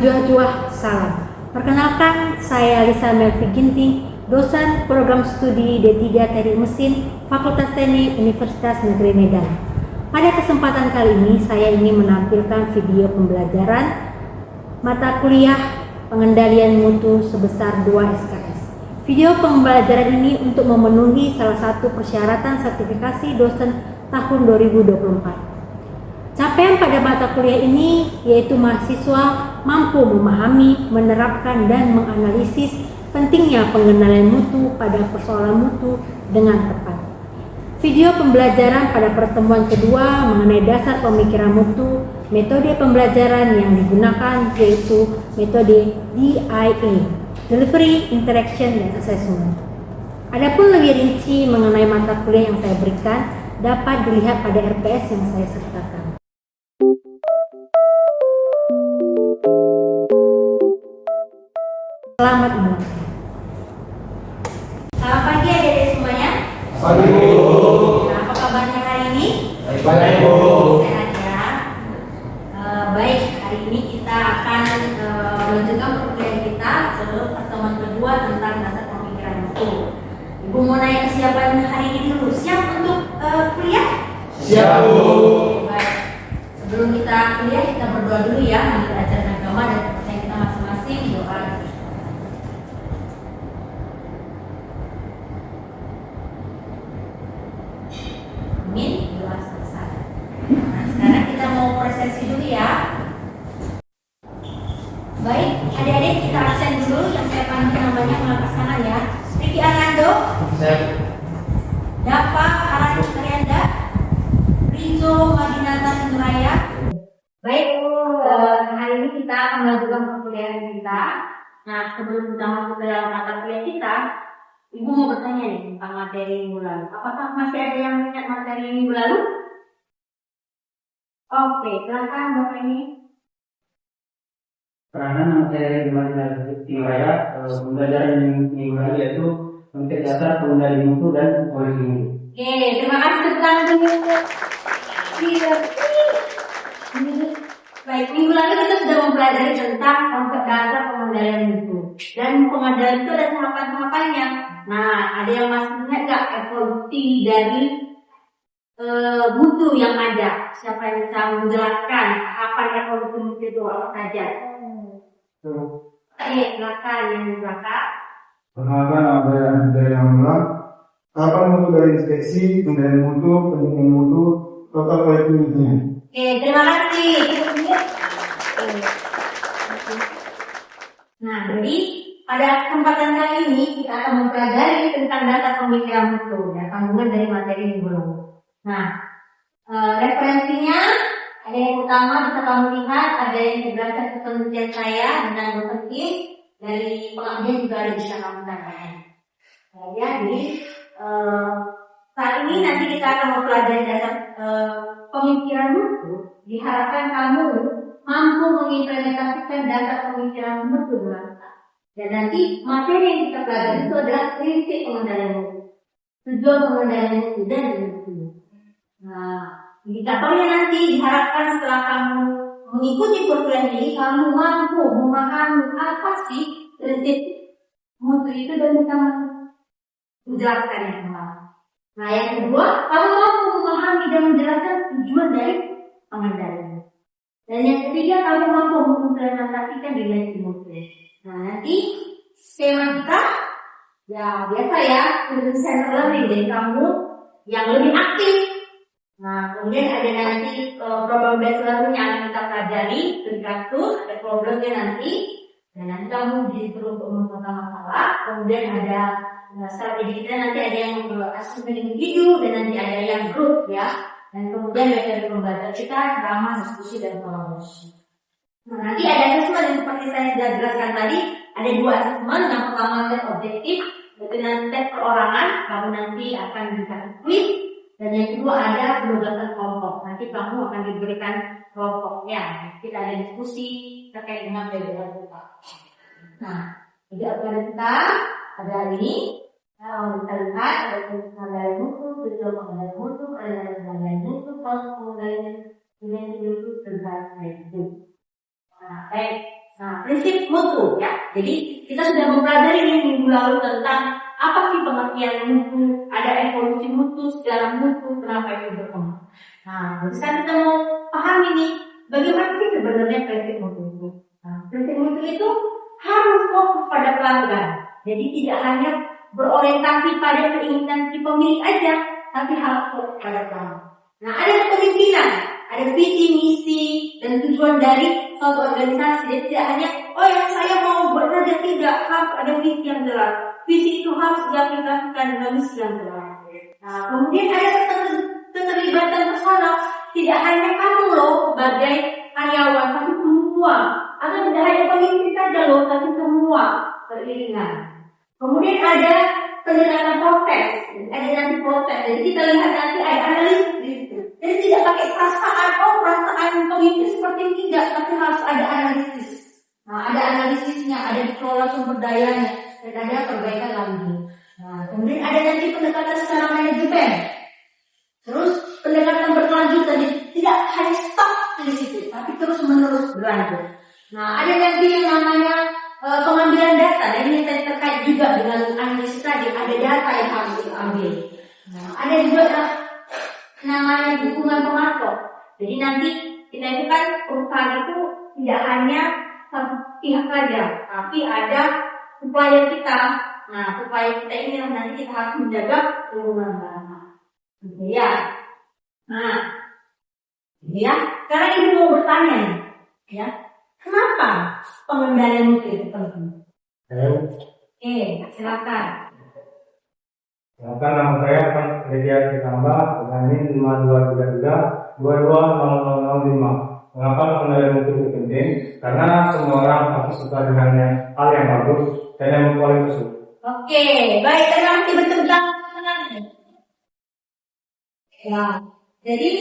Berjuah-juah salam. Perkenalkan, saya Lisa Melvi Ginting, dosen program studi D3 Teknik Mesin, Fakultas Teknik Universitas Negeri Medan. Pada kesempatan kali ini, saya ingin menampilkan video pembelajaran mata kuliah pengendalian mutu sebesar 2 SKS. Video pembelajaran ini untuk memenuhi salah satu persyaratan sertifikasi dosen tahun 2024. Capaian pada mata kuliah ini yaitu mahasiswa mampu memahami, menerapkan, dan menganalisis pentingnya pengendalian mutu pada persoalan mutu dengan tepat. Video pembelajaran pada pertemuan kedua mengenai dasar pemikiran mutu, metode pembelajaran yang digunakan yaitu metode DIA, Delivery, Interaction, dan Assessment. Adapun lebih rinci mengenai mata kuliah yang saya berikan dapat dilihat pada RPS yang saya sertakan. Selamat malam. Selamat pagi adik-adik semuanya. Pagi, Bu. Nah, apa kabarnya hari ini? Baik, Bu. Sehat ya. Baik, hari ini kita akan melanjutkan perkuliahan kita ke pertemuan kedua tentang dasar pemikiran mutu. Ibu mau nanya kesiapan hari ini dulu. Siap untuk kuliah? Siap, Bu. Baik. Sebelum kita kuliah, kita berdoa dulu ya, menurut ajaran agama dan kepercayaan kita masing-masing. Doa. Amin, doa selesai. Nah, sekarang kita mau presentasi dulu ya. Baik, adik-adik kita absen dulu. Yang saya panggil namanya mengangkat tangan ya. Ricky Arnando, Siap. Dava Arani Karyanda, Rizo Madinata Nuraya. Baik, hari ini kita akan melanjutkan perkuliahan kita. Nah, sebelum kita masuk ke dalam mata kuliah kita, Ibu mau bertanya nih tentang materi minggu lalu. Apakah masih ada yang ingat materi minggu lalu? Oke, silakan Bang ini. Peranan materi wilayah pembelajaran minggu lalu yaitu untuk dasar pengendalian mutu dan polisi. Oke, terima kasih tepuk tangan dulu. Baik, minggu lalu kita sudah mempelajari tentang konsep dasar pengendalian mutu. Dan pengendalian itu ada tahapan-tahapannya. Nah, ada yang masih ingat nggak evolusi dari mutu yang ada? Siapa yang bisa menjelaskan tahapan evolusi mutu itu apa saja? Oke, silakan yang di belakang. Perkenalkan, ada yang ulang. Kapan mutu dari inspeksi, pengendalian mutu, penilaian mutu, total kolektifnya. Oke, terima kasih. Nah, jadi pada kesempatan kali ini kita akan mempelajari tentang dasar pemikiran mutu dan kandungan dari materi minggu lalu. Nah, referensinya ada yang utama bisa kamu lihat, ada yang dijelaskan ke penelitian saya dengan berpenting dari pengabdian juga ada bisa kamu tanyakan. Nah, ya, jadi saat ini nanti kita akan mempelajari dasar pemikiran mutu. Diharapkan kamu mampu mengimplementasikan dasar pemikiran mutu dengan tepat. Dan nanti materi yang kita pelajari itu adalah prinsip pengendalian mutu, tujuan pengendalian mutu dan mutu. Nah, indikatornya nanti diharapkan setelah kamu mengikuti perkuliahan ini, kamu mampu memahami apa sih prinsip mutu itu dan bisa menjelaskan yang kemarin. Nah, yang kedua, kamu mampu memahami dan menjelaskan tujuan dari pengendalian. Dan yang ketiga, kamu mampu mengimplementasikan nilai mutu. Nah, nanti skema kita ya biasa ya, center learning dari kamu yang lebih aktif. Nah, kemudian ada nanti problem based learning yang akan kita pelajari, tergantung ada problemnya nanti. Dan nanti kamu disuruh untuk memotong masalah. Kemudian ada strategi kita nanti ada yang asesmen individu dan nanti ada yang grup ya. Dan kemudian metode pembelajaran kita ramah diskusi dan kolaborasi. Nah, nanti ada asesmen yang seperti saya sudah jelaskan tadi, ada 2 asesmen. Yang pertama tes objektif, yaitu nanti tes perorangan, kamu nanti akan dikasih quiz. Dan yang kedua ada penugasan kelompok. Nanti kamu akan diberikan kelompoknya. Kita ada diskusi terkait dengan PBL kita. Nah, jadi apa kita ada ini. Nah, kita lihat ada pengendalian mutu, tujuan pengendalian mutu, pengendalian mutu, proses pengendalian mutu, dan juga tentang kredit. Nah, baik. Nah, prinsip mutu ya. Jadi kita sudah mempelajari minggu lalu tentang apa sih pengertian mutu, ada evolusi mutu, sejarah mutu, kenapa itu berkembang. Nah, sekarang kita mau pahami nih bagaimana sih sebenarnya prinsip mutu itu. Nah, prinsip mutu itu harus fokus pada pelanggan. Jadi tidak hanya berorientasi pada keinginan si pemilik aja, tapi harus fokus pada pelanggan. Nah, ada kepemimpinan, ada visi, misi, dan tujuan dari suatu organisasi. Jadi tidak hanya, oh ya saya mau bekerja, tidak, harus ada visi yang jelas. Visi itu harus diaplikasikan dengan misi yang jelas. Nah, kemudian ada keterlibatan personal. Tidak hanya kamu loh sebagai karyawan, tapi semua. Atau tidak hanya pemimpin saja loh, tapi semua beriringan. Kemudian ada pendekatan proses, ada nanti proses. Jadi kita lihat nanti ada analisis. Jadi tidak pakai perasaan pemimpin seperti ini tidak, tapi harus ada analisis. Nah, ada analisisnya, ada dikelola sumber dayanya, dan ada perbaikan lagi. Nah, kemudian ada nanti pendekatan secara manajemen. Terus pendekatan berkelanjutan, jadi tidak hanya stop di situ, tapi terus menerus berlanjut. Nah, ada nanti yang namanya pengambilan data, dan ini terkait juga dengan analisis tadi, ada data yang harus diambil. Nah, ada juga namanya dukungan pemasok. Jadi nanti kita itu kan perusahaan itu tidak hanya satu pihak saja, tapi ada supplier kita. Nah, supplier kita ini yang nanti kita harus menjaga hubungan barang. Gitu ya. Nah, ya. Sekarang ibu mau bertanya nih, ya. Kenapa pengendalian mutu itu penting? Oke, silakan. Maka nama saya akan Media Ditambah dengan ini 5233 22005. Mengapa pengendalian mutu itu penting? Karena semua orang pasti suka dengan hal yang bagus dan yang berkualitas. Oke, baik, terima kasih bertemu. Ya, jadi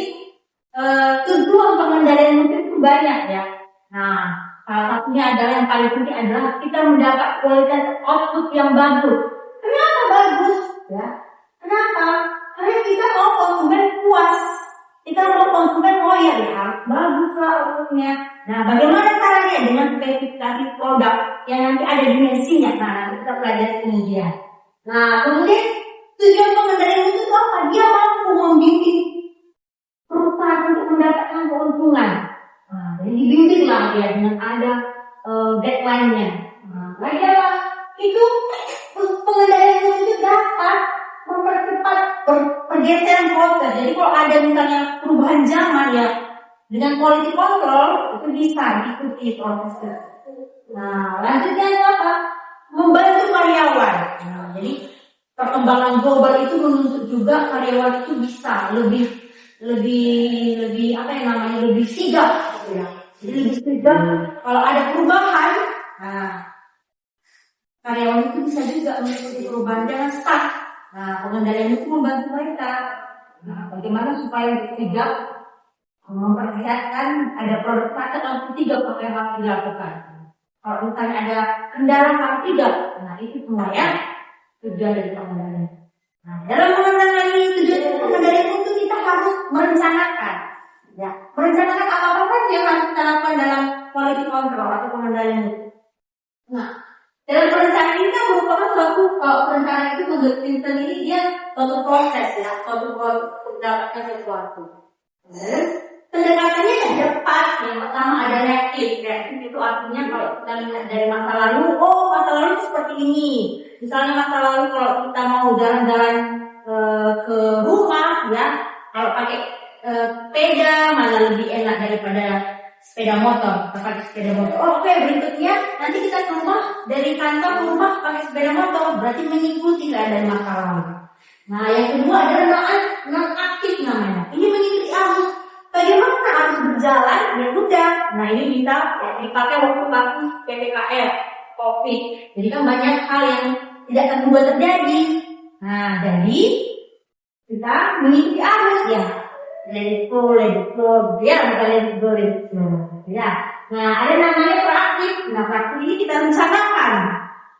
tujuan pengendalian mutu itu banyak ya. Nah, salah satunya adalah yang paling penting adalah kita mendapat kualitas output yang bagus. Kenapa bagus? Ya, kenapa? Karena kita mau konsumen puas, kita mau konsumen loyal ya, bagus lah outputnya. Nah, bagaimana caranya? Dengan spesifikasi produk yang nanti ada dimensinya. Nah, nanti kita pelajari kemudian. Nah, kemudian tujuan pengendalian itu apa? Dia mampu membimbing perusahaan untuk mendapatkan keuntungan. Nah, jadi dibimbinglah ya dengan ada deadline-nya. Nah, lagi apa? Itu pengendalian itu dapat mempercepat pergeseran proses. Jadi kalau ada misalnya perubahan zaman ya, dengan quality control itu bisa diikuti prosesnya. Nah, lanjutnya apa? Membantu karyawan. Nah, jadi perkembangan global itu menuntut juga karyawan itu bisa lebih apa yang namanya lebih sigap gitu ya. Jadi lebih sigap kalau ada perubahan. Nah, karyawan itu bisa juga mengikuti perubahan, jangan stuck. Nah, pengendalian itu membantu mereka. Nah, bagaimana supaya sigap memperlihatkan ada produk atau tidak apa yang harus dilakukan. Kalau misalnya ada kendala harus tidak, nah itu semuanya tujuan dari pengendalian. Nah, dalam mengenai tujuan pengendalian itu kita harus merencanakan. Ya, merencanakan apa saja yang harus kita lakukan dalam quality control atau pengendalian itu. Nah, dalam perencanaan ini kan merupakan suatu perencanaan itu sendiri dia suatu proses ya, suatu proses mendapatkan sesuatu. Pendekatannya yang cepat. Yang pertama ada reaktif. Reaktif itu artinya kalau kita lihat dari masa lalu, oh masa lalu seperti ini. Misalnya masa lalu kalau kita mau jalan-jalan ke rumah ya, kalau pakai sepeda mana lebih enak daripada sepeda motor, pakai sepeda motor. Oh, oke, berikutnya nanti kita ke rumah dari kantor ke rumah pakai sepeda motor, berarti mengikuti dari masa lalu. Nah, yang kedua adalah non-aktif namanya. Ini mengikuti arus. Bagaimana harus berjalan? Ya udah. Nah, ini bisa dipakai waktu kasus PPKM, COVID. Jadi kan banyak hal yang tidak terduga terjadi. Nah, jadi kita mengikuti arus ya. Let it go, ya bukan let it go. Ya. Nah, ada namanya proaktif. Nah, proaktif ini kita rencanakan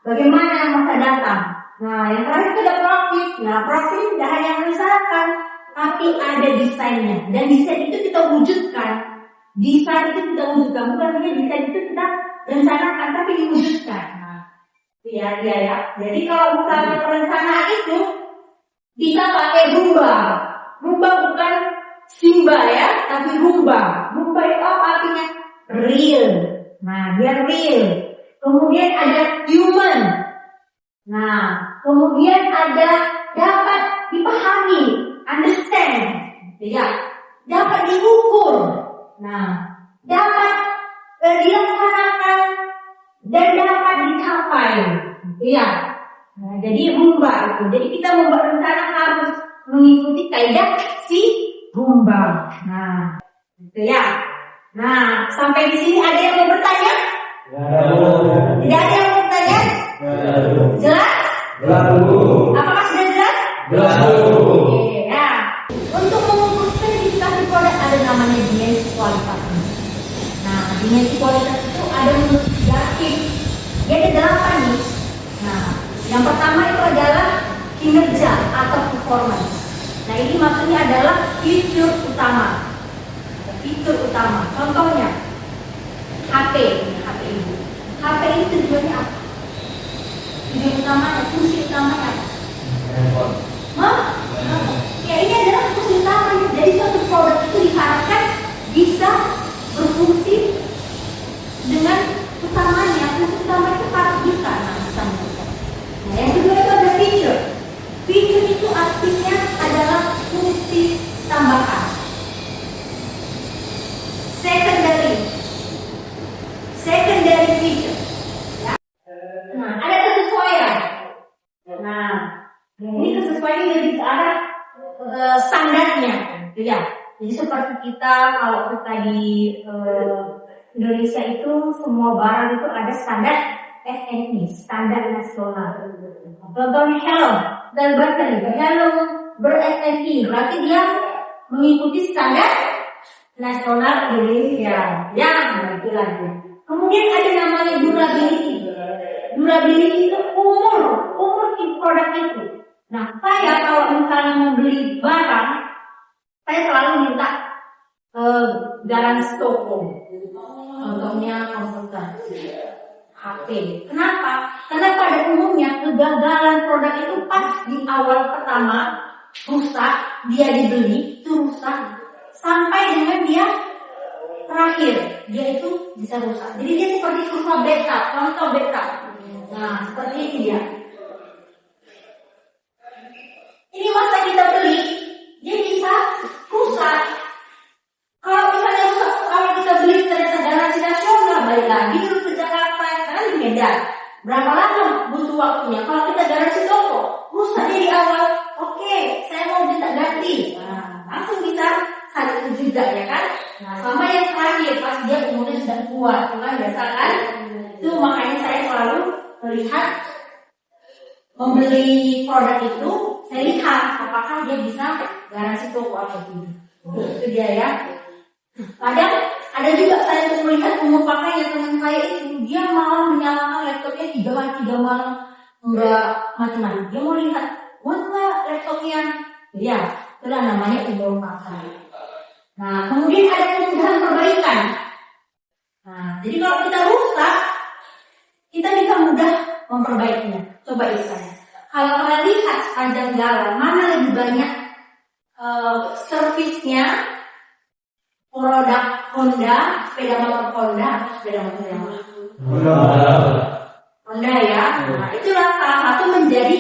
bagaimana masa datang. Nah, yang terakhir itu ada proaktif. Nah, proaktif tidak hanya merencanakan, tapi ada desainnya. Dan desain itu kita wujudkan. Desain itu kita wujudkan. Bukan hanya desain itu kita rencanakan tapi diwujudkan. Nah, ya. Jadi kalau misalnya perencanaan itu bisa pakai rumba. Rumba bukan Simba ya, tapi rumba. Rumba itu apa artinya? Real. Nah, dia real. Kemudian ada human. Nah, kemudian ada dapat dipahami, understand. Ya, dapat diukur. Nah, dapat dilaksanakan dan dapat dicapai. Iya. Nah, jadi rumba itu. Jadi kita membuat rencana harus mengikuti kaidah si rumba. Nah, itu ya. Nah, sampai di sini ada yang mau bertanya? Tidak ada yang mau bertanya? Jelas? Apakah sudah jelas? Oke, ya. Untuk mengukur spesifikasi produk ada namanya dimensi kualitas. Nah, dimensi kualitas itu ada menurut 3 tips. Dia ada 8 nih. Nah, yang pertama itu adalah kinerja atau performance. Nah, ini maksudnya adalah fitur utama. Fitur utama. Contohnya HP ibu. HP ini tujuannya apa? Tujuan utamanya, fungsi utamanya apa? Ya ini adalah fungsi utamanya. Jadi suatu produk itu diharapkan bisa berfungsi dengan utamanya. Fungsi utama itu harus bisa. Nah, yang kedua itu ada feature. Feature itu artinya adalah fungsi tambahan. Secondary feature. Ya. Nah, ada kesesuaian. Nah, ini kesesuaian lebih ke arah standarnya, gitu ya. Jadi seperti kita kalau kita di Indonesia itu semua barang itu ada standar SNI, standar nasional. Contohnya helm dan baterai. Helm ber-SNI berarti dia mengikuti standar nasional Indonesia. Ya, itu lagi. Kemudian ada namanya durability. Durability itu umur produk itu. Nah, saya kalau misalnya membeli barang, saya selalu minta garansi toko. Contohnya komputer, HP. Kenapa? Karena pada umumnya kegagalan produk itu pas di awal pertama rusak, dia dibeli itu rusak, sampai dengan dia terakhir dia itu bisa rusak. Jadi dia seperti kurva beta, contoh beta. Nah, seperti ini dia. Ini masa kita beli, dia bisa rusak. Kalau misalnya rusak, kalau kita beli ternyata garansi nasional, balik lagi dulu ke Jakarta, karena di Medan. Berapa lama butuh waktunya? Kalau kita garansi toko, rusak di awal, oke, saya mau minta ganti. Nah, langsung bisa saat itu juga ya kan? Nah, sama yang terakhir pas dia umurnya sudah tua, itu kan biasa kan? Itu makanya saya selalu melihat membeli produk itu, saya lihat apakah dia bisa garansi toko atau tidak. Itu dia ya. Kadang ada juga saya melihat umur pakainya teman saya itu, dia malah menyalakan laptopnya 3 malam, enggak macam-macam. Dia mau lihat mana laptopnya, ya, itulah namanya umur pakai. Nah, kemudian ada kemudahan perbaikan. Nah, jadi kalau kita rusak, kita bisa mudah memperbaikinya. Coba istilahnya. Kalau kalian lihat sepanjang jalan, mana lebih banyak servisnya produk Honda, sepeda motor Honda, atau sepeda motor yang lain? Honda ya. Nah, itulah salah satu menjadi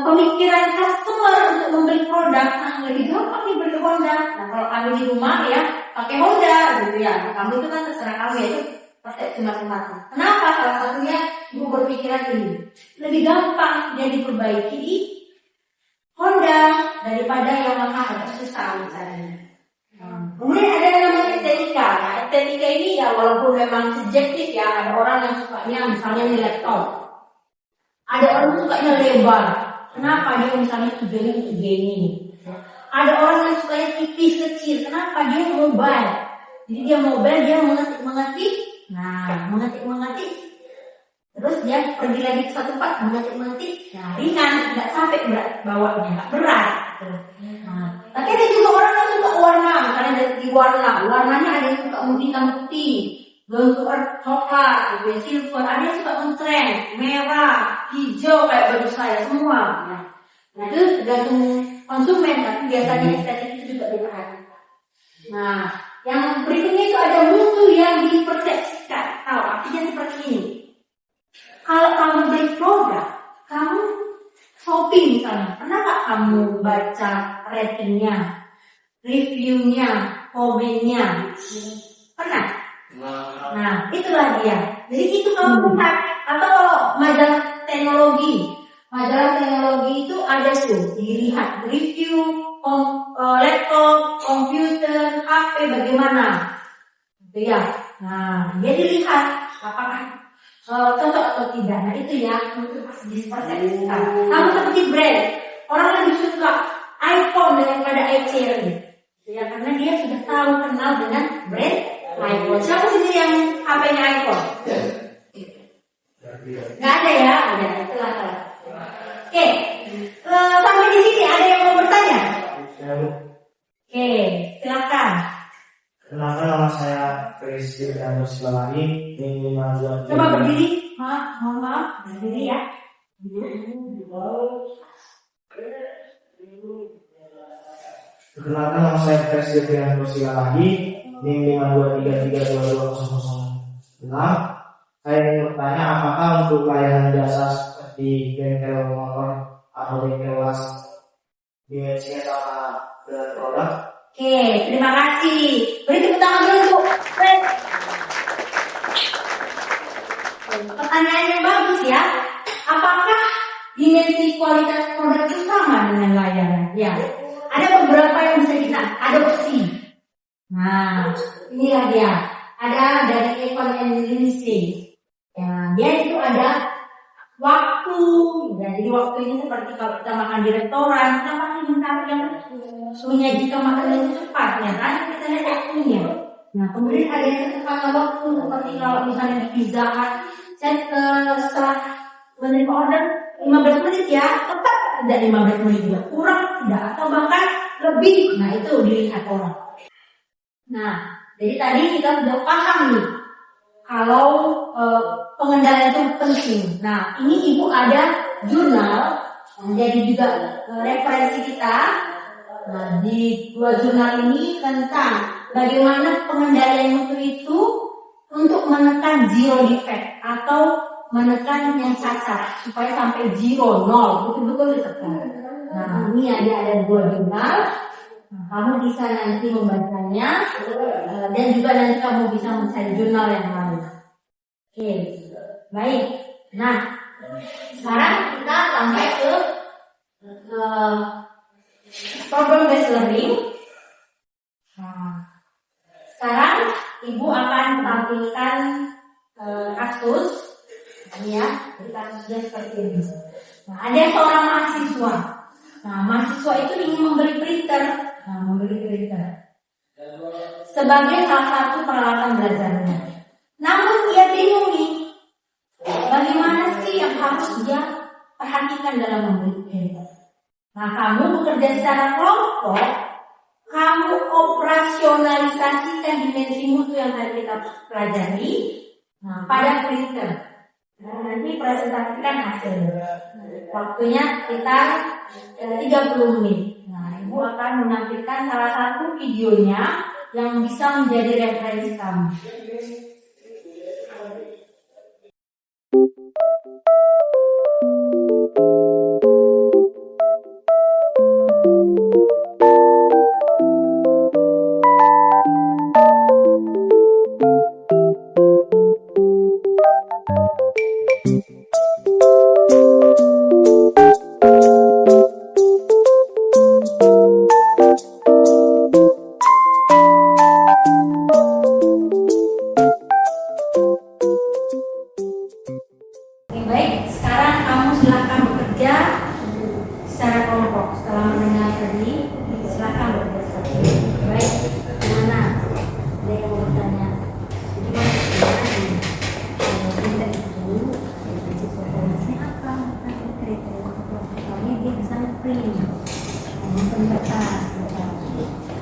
pemikiran customer untuk membeli produk. Nah, lebih gampang nih beli Honda. Nah, kalau kami di rumah ya pakai Honda gitu ya. Nah, kamu itu kan terserah kamu ya, itu pasti masing-masing. Kenapa? Salah satunya ibu berpikiran ini lebih gampang dia diperbaiki di Honda daripada Yamaha atau susah misalnya. Kemudian ada yang namanya estetika. Nah, estetika ini ya walaupun memang subjektif ya, ada orang yang sukanya misalnya di laptop. Ada orang sukanya lebar. Kenapa dia misalnya tujuannya untuk gaming. Ada orang yang sukanya tipis kecil. Kenapa dia mobile. Jadi dia mobile, dia mengetik. Nah, mengetik. Terus dia pergi lagi ke satu tempat, mengetik. Nah, ringan, tidak sampai berat bawanya, nggak berat. Nah, tapi ada juga orang yang suka warna. Misalnya dari warnanya ada yang suka hitam putih. down to earth coklat, gitu ya, silver, ada yang suka nge-trend, merah, hijau kayak baju saya semua. Nah itu tergantung konsumen, tapi biasanya estetik itu juga diperhatikan. Nah, yang berikutnya itu ada mutu yang dipersepsikan. Tahu artinya seperti ini. Kalau kamu beli produk, kamu shopping misalnya, pernah nggak kamu baca ratingnya, reviewnya, komennya? Pernah? Nah, itulah dia. Jadi itu kamu lihat. Atau kalau majalah teknologi itu ada tuh, dilihat review laptop, komputer, HP bagaimana, gitu ya. Nah, dia dilihat apakah cocok atau tidak. Nah itu ya untuk dipersepsikan. Sama seperti brand, orang lebih suka iPhone daripada iCerry, ya karena dia sudah tahu kenal dengan brand iPhone. Siapa sih yang HP-nya iPhone? Nggak ada ya, ada. Itulah. Oke, sampai di sini ada yang mau bertanya? Oke, silakan. Kenalkan, nama saya Presiden dan Silalahi. Coba berdiri. Maaf, berdiri ya. Perkenalkan, nama saya Presiden dan Silalahi. NIM 5233220006. Saya ingin bertanya, apakah untuk layanan jasa seperti bengkel motor atau bengkel las dimensinya sama dengan produk? Oke, terima kasih. Beri tepuk tangan dulu untuk Fred. Pertanyaan yang bagus ya. Apakah dimensi kualitas produk itu sama dengan layanan? Ya. Ada beberapa yang bisa kita adopsi. Nah, inilah dia. Ada dari Econ and Lindsay. Ya, dia itu ada waktu. Ya, jadi waktu ini seperti kalau kita makan di restoran, kita pasti minta yang menyajikan makanan yang cepat, ya kan? Kita lihat waktunya. Nah, kemudian ada yang ketepatan waktu, seperti kalau misalnya di Pizza Hut, saya setelah menerima order 15 menit ya, tetap tidak 15 menit juga, kurang tidak, atau bahkan lebih. Nah, itu dilihat orang. Nah, jadi tadi kita sudah paham nih, kalau pengendalian itu penting. Nah, ini Ibu ada jurnal, jadi juga referensi kita. Nah, di 2 jurnal ini tentang bagaimana pengendalian mutu itu untuk menekan zero defect atau menekan yang cacat supaya sampai 0, betul-betul ditekan. Nah, ini ada 2 jurnal. Nah, kamu bisa nanti membacanya dan juga nanti kamu bisa mencari jurnal yang lain. Oke, baik. Nah, sekarang kita sampai ke problem based learning. Nah, sekarang Ibu akan menampilkan kasus, ya, kasusnya seperti ini. Nah, ada seorang mahasiswa. Nah, mahasiswa itu ingin membeli printer. Sebagai salah satu peralatan belajarnya. Namun ia bingung nih, bagaimana sih yang harus dia perhatikan dalam membeli printer. Nah, kamu bekerja secara kelompok, kamu operasionalisasikan dimensi mutu yang tadi kita pelajari pada printer. Nah, nanti presentasikan hasilnya. Waktunya sekitar 30 menit. Nah, Ibu akan menampilkan salah satu videonya yang bisa menjadi referensi kamu.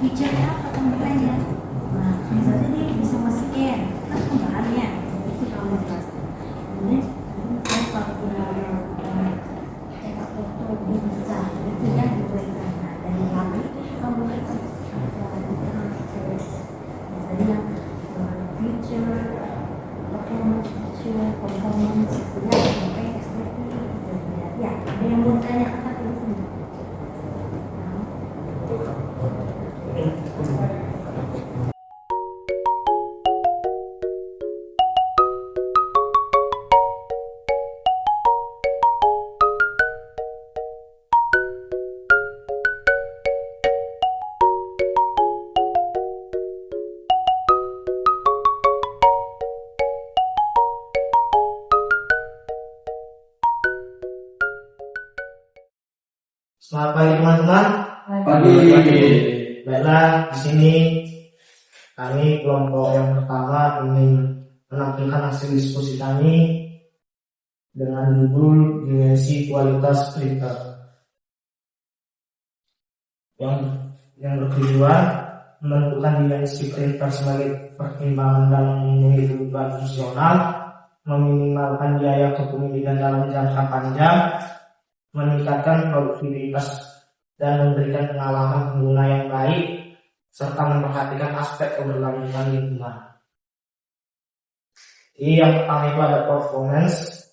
Feature-nya apa tampilannya? Nah, misalnya dia bisa nge-scan, kan nggak ada Selamat pagi teman-teman. Pagi. Baiklah, di sini kami kelompok yang pertama ingin menampilkan hasil diskusi kami dengan judul dimensi kualitas printer yang bertujuan menentukan dimensi printer sebagai pertimbangan dalam memenuhi kebutuhan fungsional, meminimalkan biaya kepemilikan dalam jangka panjang, meningkatkan produktivitas dan memberikan pengalaman pengguna yang baik, serta memperhatikan aspek keberlanjutan lingkungan. Jadi yang pertama itu ada performance.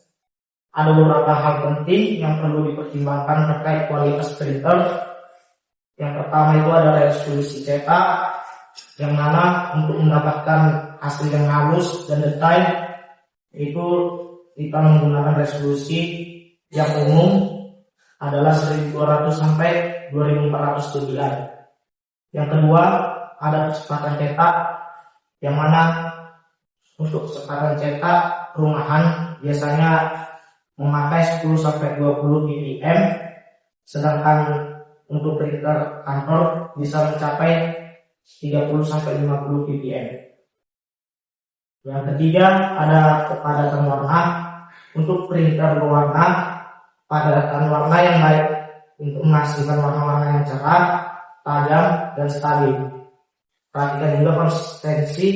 Ada beberapa hal penting yang perlu dipertimbangkan terkait kualitas printer. Yang pertama itu ada resolusi cetak, yang mana untuk mendapatkan hasil yang halus dan detail itu kita menggunakan resolusi yang umum adalah 1200 sampai 2400 dpi. Yang kedua ada kecepatan cetak, yang mana untuk kecepatan cetak rumahan biasanya memakai 10 sampai 20 ppm, sedangkan untuk printer kantor bisa mencapai 30 sampai 50 ppm. Yang ketiga ada kepadatan warna. Untuk printer berwarna, padatan warna yang baik untuk menghasilkan warna-warna yang cerah, tajam, dan stabil. Perhatikan juga konsistensi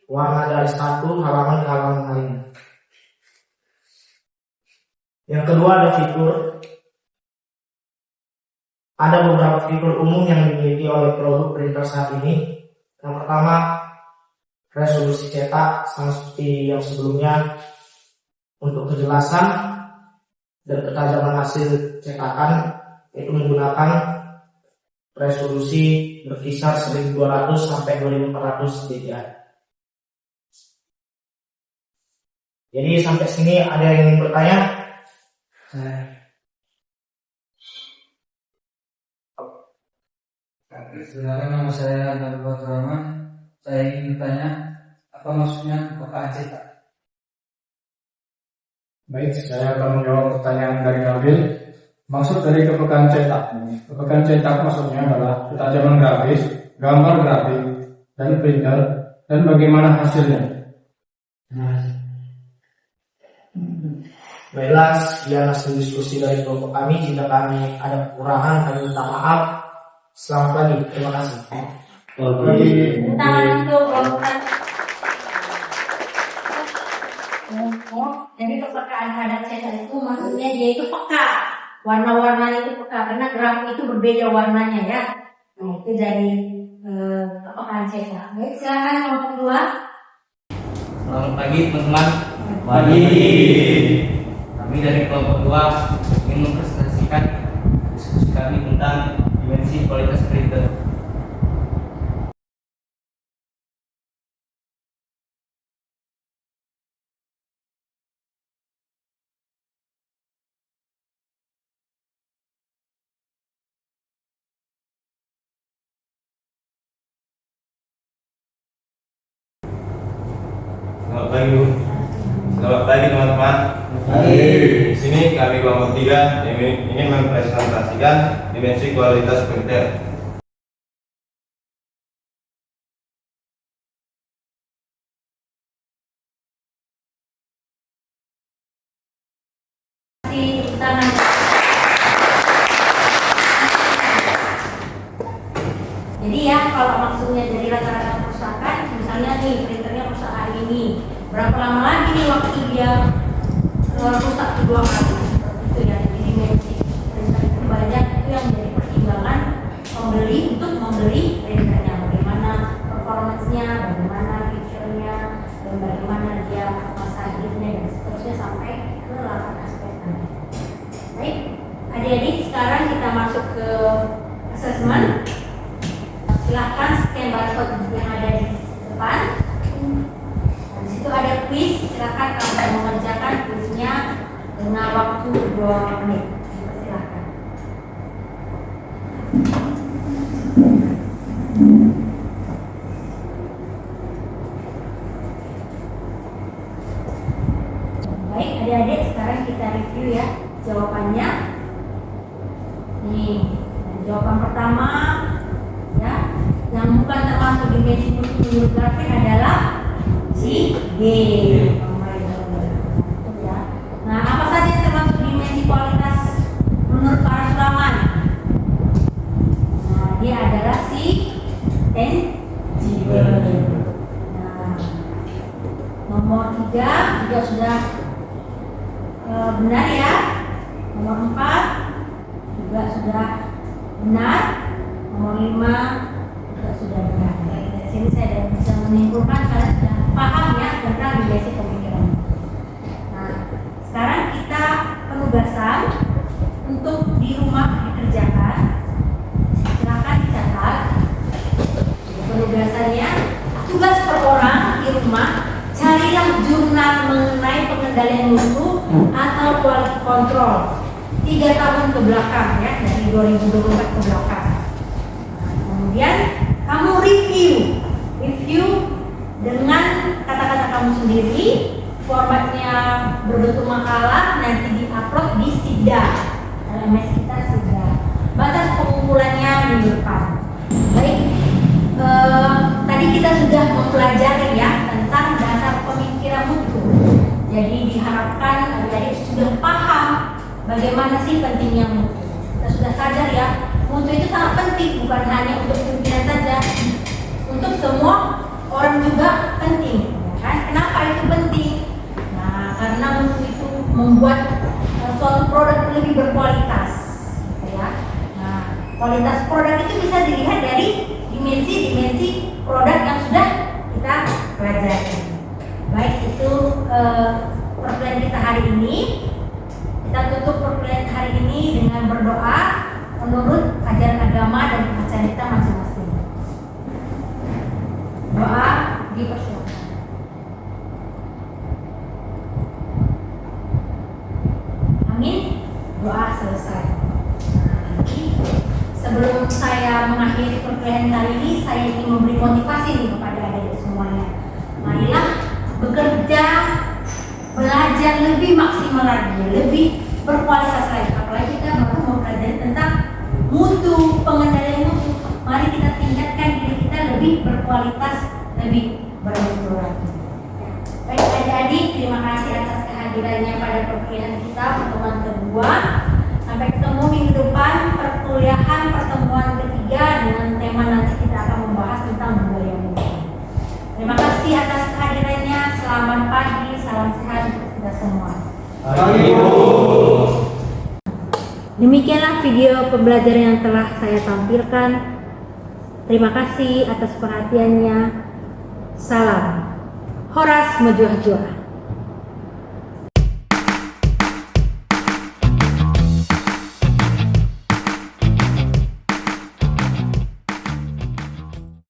warna dari satu halaman ke halaman lain. Yang kedua ada fitur. Ada beberapa fitur umum yang dimiliki oleh produk printer saat ini. Yang pertama, resolusi cetak sama seperti yang sebelumnya. Untuk kejelasan dan ketajaman hasil cetakan itu menggunakan resolusi berkisar 1200 sampai 2400 dpi. Jadi sampai sini ada yang ingin bertanya? Sebenarnya nama saya Nabil Rahman. Saya ingin bertanya, apa maksudnya kepekaan cetak? Baik, saya akan menjawab pertanyaan dari Nabil. Maksud dari kepekaan cetak ini, kepekaan cetak maksudnya adalah ketajaman grafis, gambar grafik, dan printer, dan bagaimana hasilnya. Baiklah, sekian hasil diskusi dari kelompok kami. Jika kami ada kekurangan, kami minta maaf. Selamat pagi, terima kasih. Tangan untuk kelompok. Jadi kepekaan terhadap cetak itu maksudnya dia itu peka. Warna-warna itu peka karena grafik itu berbeda warnanya ya. Nah itu dari kepekaan cetak. Baik, silakan kelompok kedua. Selamat pagi teman-teman. Pagi. Kami dari kelompok 2 ingin mempresentasikan diskusi kami tentang dimensi kualitas printer. Selamat pagi Bu. Selamat pagi teman-teman. Di sini kami kelompok 3 yang ingin mempresentasikan dimensi kualitas printer. Tangan. Jadi ya kalau maksudnya dari rata-rata kerusakan, misalnya nih printernya rusak hari ini, berapa lama lagi nih waktu dia rusak kedua kali, itu ya. Jadi dimensi printer itu banyak, itu yang menjadi pertimbangan pembeli untuk membeli printernya, bagaimana performance-nya, bagaimana fiturnya, dan bagaimana dia masa hidupnya dan seterusnya sampai ke 8 aspek tadi. Baik, adik-adik sekarang kita masuk ke assessment. Silahkan scan barcode yang ada di depan. Di situ ada quiz. Silahkan kamu mengerjakan quiznya dengan waktu 2 menit. Silahkan. Baik, adik-adik sekarang kita review ya jawabannya. Nih. Jawaban pertama ya, yang bukan termasuk dimensi mutu menurut grafik adalah si G. Ya. Nah, apa saja yang termasuk dimensi kualitas menurut para sulaman? Nah, dia adalah si tangible. Nah, nomor 3 juga sudah benar ya. Nomor 4 juga sudah benar. Nomor 5 juga sudah benar. Dari sini saya bisa menyimpulkan kalian sudah paham ya tentang dimensi pemikiran. Nah, sekarang kita penugasan untuk di rumah dikerjakan. Silakan dicatat penugasannya. Tugas per orang di rumah, carilah jurnal mengenai pengendalian mutu atau quality control 3 tahun ke belakang ya, dari 2024 ke belakang. Nah, kemudian kamu review dengan kata-kata kamu sendiri, formatnya berbentuk makalah, nanti diupload di SIDA, LMS kita SIDA. Batas pengumpulannya minggu depan. Baik, tadi kita sudah mempelajari ya tentang dasar pemikiran mutu. Jadi diharapkan adik-adik sudah paham bagaimana sih pentingnya mutu. Kita sudah sadar ya, mutu itu sangat penting, bukan hanya untuk pimpinan saja, untuk semua orang juga penting, ya kan? Kenapa itu penting? Nah, karena mutu itu membuat suatu produk lebih berkualitas, gitu ya. Nah, kualitas produk itu bisa dilihat dari dimensi-dimensi produk yang sudah kita pelajari. Baik, itu perkuliahan kita hari ini. Kita tutup perkuliahan hari ini dengan berdoa menurut ajaran agama dan kepercayaan kita masing-masing. Doa dipersilakan. Amin. Doa selesai. Nah, nanti sebelum saya mengakhiri perkuliahan kali ini, saya ingin memberi motivasi nih kepada adik-adik semuanya. Marilah bekerja, belajar lebih maksimal lagi, lebih berkualitas lagi. Apalagi kita baru mempelajari tentang mutu, pengendalian mutu. Mari kita tingkatkan diri kita lebih berkualitas, lebih bermutu lagi. Baik adik-adik, terima kasih atas kehadirannya pada perkuliahan kita pertemuan kedua. Sampai ketemu minggu depan perkuliahan pertemuan ketiga dengan tema nanti kita akan membahas tentang budaya mutu. Terima kasih atas kehadirannya. Selamat pagi, salam sehat untuk kita semua. Demikianlah video pembelajaran yang telah saya tampilkan. Terima kasih atas perhatiannya. Salam. Horas Mejuah-juah.